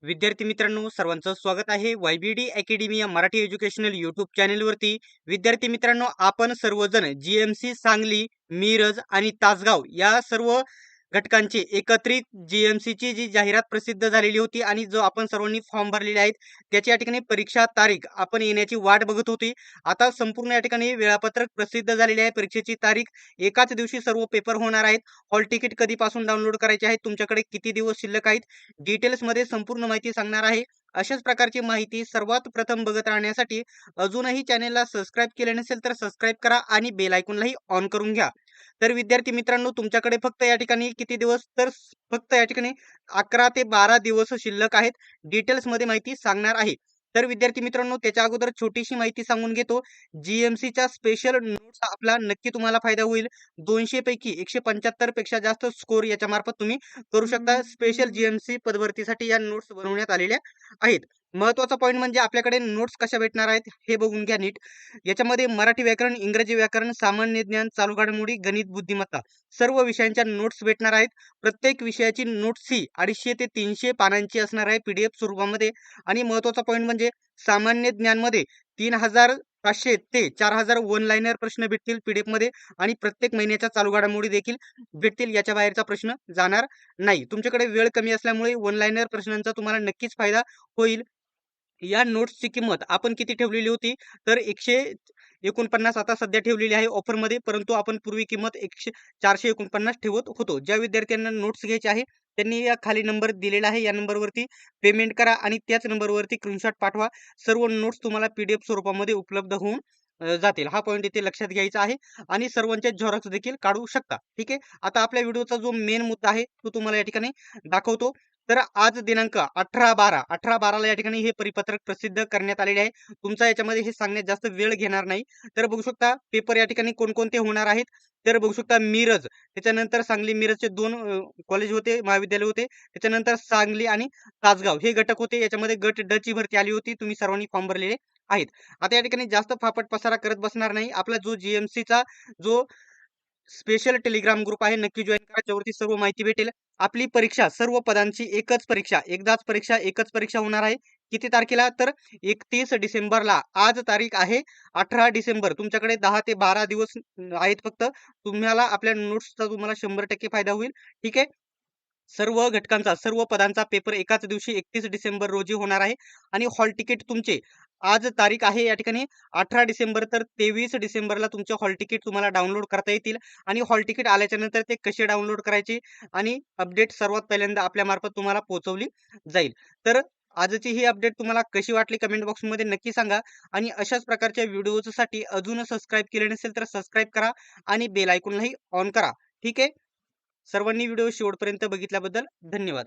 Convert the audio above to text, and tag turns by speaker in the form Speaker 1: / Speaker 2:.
Speaker 1: विद्यार्थी मित्रांनो, सर्वांचं स्वागत आहे YBD अकॅडमी या मराठी एज्युकेशनल यूट्यूब चॅनेलवरती. विद्यार्थी मित्रांनो, आपण सर्वजण जीएमसी सांगली, मिरज आणि तासगाव या सर्व घटकांची एकत्रित जीएमसीची जी जाहिरात प्रसिद्ध झालेली होती आणि जो आपण सर्वांनी फॉर्म भरलेले आहेत त्याची या ठिकाणी परीक्षा तारीख आपण येण्याची वाट बघत होती. आता संपूर्ण या ठिकाणी वेळापत्रक प्रसिद्ध झालेले आहे. परीक्षेची तारीख एकाच दिवशी सर्व पेपर होणार आहेत. हॉल तिकीट कधीपासून डाउनलोड करायचे आहे, तुमच्याकडे किती दिवस शिल्लक आहेत, डिटेल्समध्ये संपूर्ण माहिती सांगणार आहे. अशाच प्रकारची माहिती सर्वात प्रथम बघत राहण्यासाठी अजूनही चॅनेलला सबस्क्राईब केले नसेल तर सबस्क्राईब करा आणि बेल आयकॉनलाही ऑन करून घ्या. तर विद्यार्थी मित्रांनो, तुमच्याकडे फक्त या ठिकाणी किती दिवस तर फक्त या ठिकाणी 11 ते 12 दिवस शिल्लक आहेत. डिटेल्समध्ये माहिती सांगणार आहे. तर विद्यार्थी मित्रांनो, त्याच्या अगोदर छोटीशी माहिती सांगून घेतो. जीएमसीच्या स्पेशल नोट्स आपला नक्की तुम्हाला फायदा होईल. 200 पैकी 175 पेक्षा जास्त स्कोर याच्या मार्फत तुम्ही करू शकता. स्पेशल जीएमसी पदभरतीसाठी या नोट्स बनवण्यात आलेल्या आहेत. महत्त्वाचा पॉईंट म्हणजे आपल्याकडे नोट्स कशा भेटणार आहेत हे बघून घ्या नीट. याच्यामध्ये मराठी व्याकरण, इंग्रजी व्याकरण, सामान्य ज्ञान, चालू घडामोडी, गणित, बुद्धिमत्ता सर्व विषयांच्या नोट्स भेटणार आहेत. प्रत्येक विषयाची नोट्स ही 250 ते 300 पानांची असणार आहे पीडीएफ स्वरूपामध्ये. आणि महत्त्वाचा पॉईंट म्हणजे सामान्य ज्ञानमध्ये 3500 ते 4000 वन लाईनर प्रश्न भेटतील पीडीएफ मध्ये आणि प्रत्येक महिन्याच्या चालू घडामोडी देखील भेटतील. याच्या बाहेरचा प्रश्न जाणार नाही. तुमच्याकडे वेळ कमी असल्यामुळे वन लाईनर प्रश्नांचा तुम्हाला नक्कीच फायदा होईल. या नोट्सची किंमत आपण किती ठेवलेली होती तर 149 आता सध्या ठेवलेली आहे ऑफरमध्ये, परंतु आपण पूर्वी किंमत 449 ठेवत होतो. ज्या विद्यार्थ्यांना नोट्स घ्यायचे आहे त्यांनी या खाली नंबर दिलेला आहे, या नंबरवरती पेमेंट करा आणि त्याच नंबरवरती स्क्रीनशॉट पाठवा. सर्व नोट्स तुम्हाला पीडीएफ स्वरूपामध्ये उपलब्ध होऊन जातील. हा पॉईंट इथे लक्षात घ्यायचा आहे आणि सर्वांचे झेरॉक्स देखील काढू शकता. ठीक आहे. आता आपल्या व्हिडिओचा जो मेन मुद्दा आहे तो तुम्हाला या ठिकाणी दाखवतो. तर आज दिनांक 18/12 या ठिकाणी हे परिपत्रक प्रसिद्ध करण्यात आलेले आहे. तुमचा याच्यामध्ये हे सांगण्यात जास्त वेळ घेणार नाही. तर बघू शकता पेपर या ठिकाणी कोणकोणते होणार आहेत. तर बघू शकता मिरज, त्याच्यानंतर सांगली मिरजचे 2 कॉलेज होते, महाविद्यालय होते. त्याच्यानंतर सांगली आणि तासगाव हे घटक होते. याच्यामध्ये गट ड ची भरती आली होती. तुम्ही सर्वांनी फॉर्म भरलेले आहेत. आता या ठिकाणी जास्त फापट पसारा करत बसणार नाही. आपला जो जीएमसीचा जो स्पेशल टेलिग्राम ग्रुप आहे नक्की जॉइन करा. त्यावरती सर्व माहिती भेटेल. आपली परीक्षा सर्व पदांची एकच परीक्षा, एकच परीक्षा होणार आहे. किती तारखेला तर 31 डिसेंबरला. आज तारीख आहे 18 डिसेंबर. तुमच्याकडे 10 ते 12 दिवस आहेत फक्त. तुम्हाला आपल्या नोट्सचा तुम्हाला 100% फायदा होईल. ठीक आहे. सर्व घटकांचा, सर्व पदांचा पेपर एकाच दिवशी 31 डिसेंबर रोजी होणार आहे आणि हॉल तिकीट तुमचे आज तारीख आहे या ठिकाणी 18 डिसेंबर, तर 23 डिसेंबरला तुमचे हॉल तिकीट तुम्हाला डाउनलोड करता येतील. आणि हॉल तिकीट आल्याच्या नंतर ते कसे डाउनलोड करायचे आणि अपडेट सर्वात पहिल्यांदा आपल्या मार्फत तुम्हाला पोहोचवली जाईल. तर आजची ही अपडेट तुम्हाला कशी वाटली कमेंट बॉक्समध्ये नक्की सांगा. आणि अशाच प्रकारच्या व्हिडिओसाठी अजून सबस्क्राईब केले नसेल तर सबस्क्राईब करा आणि बेल आयकॉनलाही ऑन करा. ठीक आहे. सर्वांनी व्हिडिओ शेवटपर्यंत बघितल्याबद्दल धन्यवाद.